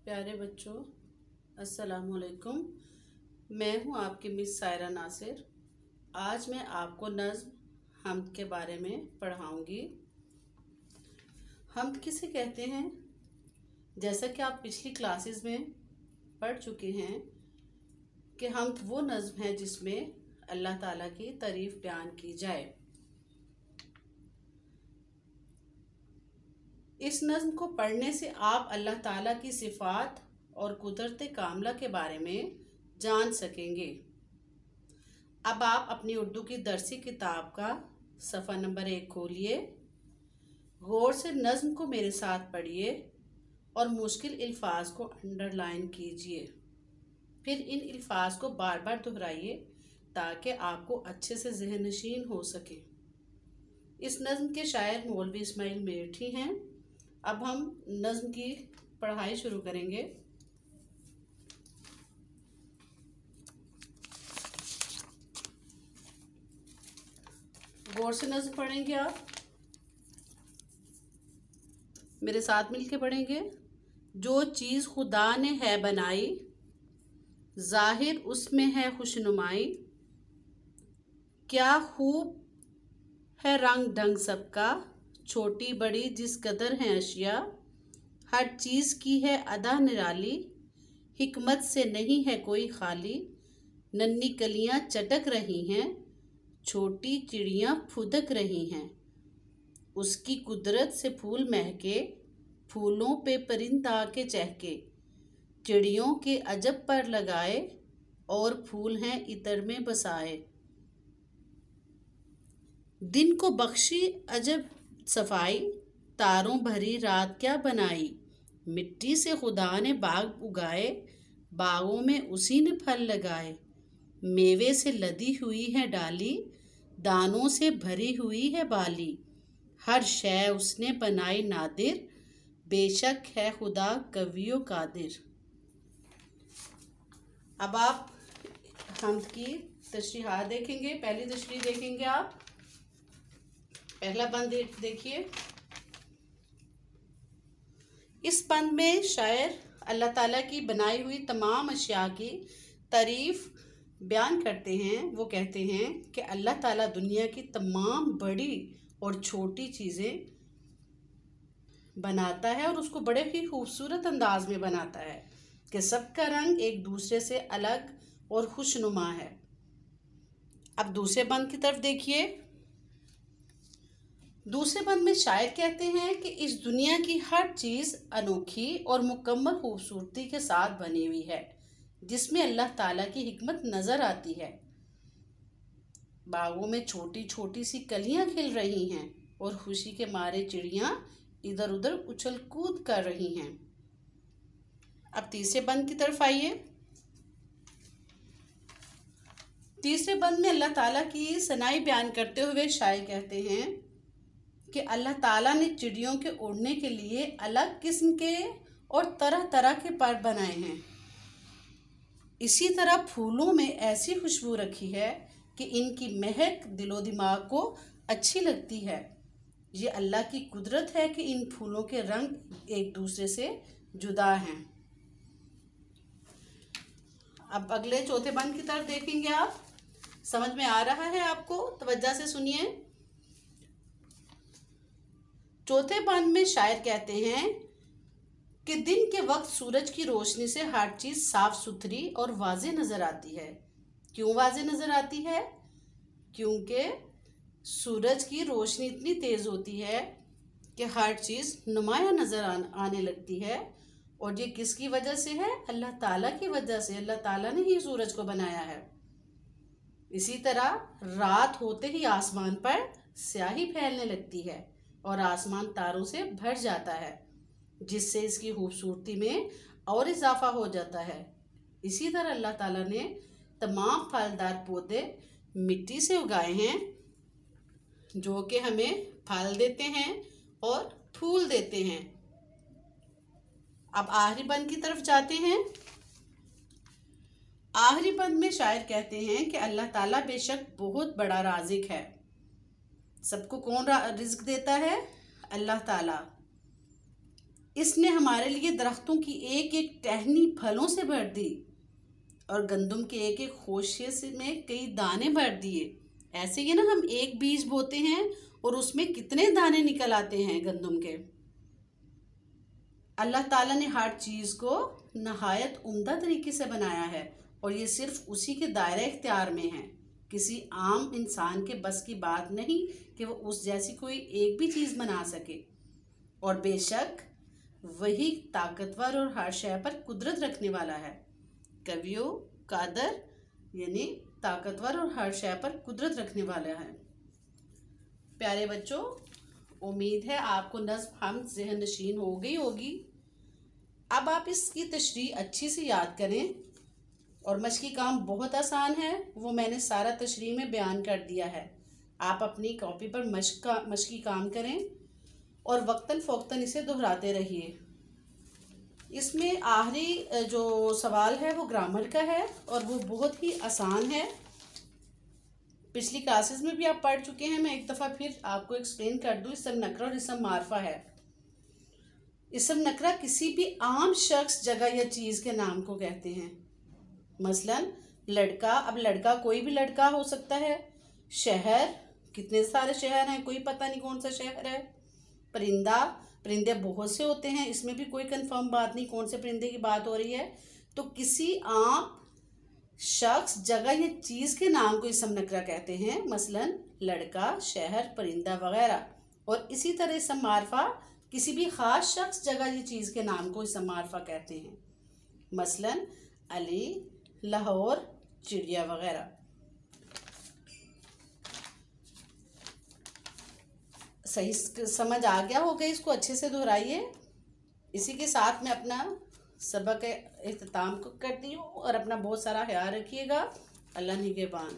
प्यारे बच्चों, अस्सलाम वालेकुम। मैं हूं आपकी मिस सायरा नासिर। आज मैं आपको नज़्म हम्द के बारे में पढ़ाऊंगी। हम्द किसे कहते हैं? जैसा कि आप पिछली क्लासेस में पढ़ चुके हैं कि हम्द वो नज़्म है जिसमें अल्लाह ताला की तारीफ़ बयान की जाए। इस नज़्म को पढ़ने से आप अल्लाह ताला की सिफ़ात और कुदरत कामला के बारे में जान सकेंगे। अब आप अपनी उर्दू की दरसी किताब का सफ़ा नंबर 1 खोलिए, गौर से नज़्म को मेरे साथ पढ़िए और मुश्किल अल्फाज को अंडरलाइन कीजिए। फिर इन अल्फाज को बार बार दोहराइए ताकि आपको अच्छे से ज़हन नशीन हो सके। इस नज़्म के शायर मौलवी इस्माइल मेठी हैं। अब हम नज़्म की पढ़ाई शुरू करेंगे। गौर से नज़्म पढ़ेंगे, आप मेरे साथ मिलके पढ़ेंगे। जो चीज़ खुदा ने है बनाई, ज़ाहिर उसमें है खुशनुमाई। क्या खूब है रंग ढंग सबका, छोटी बड़ी जिस कदर है अशिया। हर चीज़ की है अदा निराली, हिकमत से नहीं है कोई खाली। नन्ही कलियां चटक रही हैं, छोटी चिड़ियां फुदक रही हैं। उसकी कुदरत से फूल महके, फूलों पे परिंदा आके चहके। चिड़ियों के अजब पर लगाए, और फूल हैं इतर में बसाए। दिन को बख्शी अजब सफाई, तारों भरी रात क्या बनाई। मिट्टी से खुदा ने बाग उगाए, बागों में उसी ने फल लगाए। मेवे से लदी हुई है डाली, दानों से भरी हुई है बाली। हर शय उसने बनाई नादिर, बेशक है खुदा कवियो कादिर। अब आप हम्द की तशरीहात देखेंगे। पहली तशरीह देखेंगे आप। पहला बंद देखिए। इस बंद में शायर अल्लाह ताला की बनाई हुई तमाम अशिया की तारीफ बयान करते हैं। वो कहते हैं कि अल्लाह ताला दुनिया की तमाम बड़ी और छोटी चीज़ें बनाता है और उसको बड़े ही खूबसूरत अंदाज में बनाता है कि सबका रंग एक दूसरे से अलग और खुशनुमा है। अब दूसरे बंद की तरफ देखिए। दूसरे बंद में शायर कहते हैं कि इस दुनिया की हर चीज़ अनोखी और मुकम्मल खूबसूरती के साथ बनी हुई है, जिसमें अल्लाह ताला की हिकमत नज़र आती है। बागों में छोटी छोटी सी कलियां खिल रही हैं और खुशी के मारे चिड़ियां इधर उधर उछल कूद कर रही हैं। अब तीसरे बंद की तरफ आइए। तीसरे बंद में अल्लाह ताला की सनाई बयान करते हुए शायर कहते हैं कि अल्लाह ताला ने चिड़ियों के उड़ने के लिए अलग किस्म के और तरह तरह के पर बनाए हैं। इसी तरह फूलों में ऐसी खुशबू रखी है कि इनकी महक दिलो दिमाग को अच्छी लगती है। ये अल्लाह की कुदरत है कि इन फूलों के रंग एक दूसरे से जुदा हैं। अब अगले चौथे बंद की तरफ देखेंगे आप। समझ में आ रहा है आपको? तवज्जो से सुनिए। चौथे बंद में शायर कहते हैं कि दिन के वक्त सूरज की रोशनी से हर चीज़ साफ सुथरी और वाज़ेह नज़र आती है। क्यों वाज़ेह नज़र आती है? क्योंकि सूरज की रोशनी इतनी तेज़ होती है कि हर चीज़ नुमाया नज़र आने लगती है। और ये किसकी वजह से है? अल्लाह ताला की वजह से। अल्लाह ताला ने ही सूरज को बनाया है। इसी तरह रात होते ही आसमान पर स्याही फैलने लगती है और आसमान तारों से भर जाता है, जिससे इसकी खूबसूरती में और इजाफा हो जाता है। इसी तरह अल्लाह ताला ने तमाम फलदार पौधे मिट्टी से उगाए हैं, जो कि हमें फल देते हैं और फूल देते हैं। अब आखिरी बंद की तरफ जाते हैं। आखिरी बंद में शायर कहते हैं कि अल्लाह ताला बेशक बहुत बड़ा राज़िक है। सबको कौन रिज़्क देता है? अल्लाह ताला। इसने हमारे लिए दरख्तों की एक एक टहनी फलों से भर दी और गंदम के एक एक खोशे से में कई दाने भर दिए। ऐसे ही ना हम एक बीज बोते हैं और उसमें कितने दाने निकल आते हैं गंदम के। अल्लाह ताला ने हर चीज़ को नहायत उम्दा तरीके से बनाया है और ये सिर्फ उसी के दायरे इख्तियार में है। किसी आम इंसान के बस की बात नहीं कि वो उस जैसी कोई एक भी चीज़ बना सके। और बेशक वही ताकतवर और हर शय पर कुदरत रखने वाला है। कवियो कादर यानी ताकतवर और हर शय पर कुदरत रखने वाला है। प्यारे बच्चों, उम्मीद है आपको नज़्म हम ज़हन नशीन हो गई होगी। अब आप इसकी तशरीह अच्छी से याद करें और मशक़ी काम बहुत आसान है, वो मैंने सारा तशरीह में बयान कर दिया है। आप अपनी कॉपी पर मशक़ी काम करें और वक्तन फ़ौक्तन इसे दोहराते रहिए। इसमें आखिरी जो सवाल है वो ग्रामर का है और वो बहुत ही आसान है। पिछली क्लासेस में भी आप पढ़ चुके हैं, मैं एक दफ़ा फिर आपको एक्सप्लेन कर दूँ। इसम नकरा और इसम मारफा है। इसम नकरा किसी भी आम शख्स, जगह या चीज़ के नाम को कहते हैं। मसलन लड़का, अब लड़का कोई भी लड़का हो सकता है। शहर, कितने सारे शहर हैं, कोई पता नहीं कौन सा शहर है। परिंदा, परिंदे बहुत से होते हैं, इसमें भी कोई कंफर्म बात नहीं कौन से परिंदे की बात हो रही है। तो किसी आम शख्स, जगह या चीज़ के नाम को इसम नकरा कहते हैं। मसलन लड़का, शहर, परिंदा वगैरह। और इसी तरह इसम मारफा किसी भी ख़ास शख्स, जगह या चीज़ के नाम को इसम मारफा कहते हैं। मसलन अली, लाहौर, चिड़िया वगैरह। सही समझ आ गया होगा, इसको अच्छे से दोहराइए। इसी के साथ मैं अपना सबक इख्तिताम करती हूँ और अपना बहुत सारा ख्याल रखिएगा। अल्लाह निगहबान।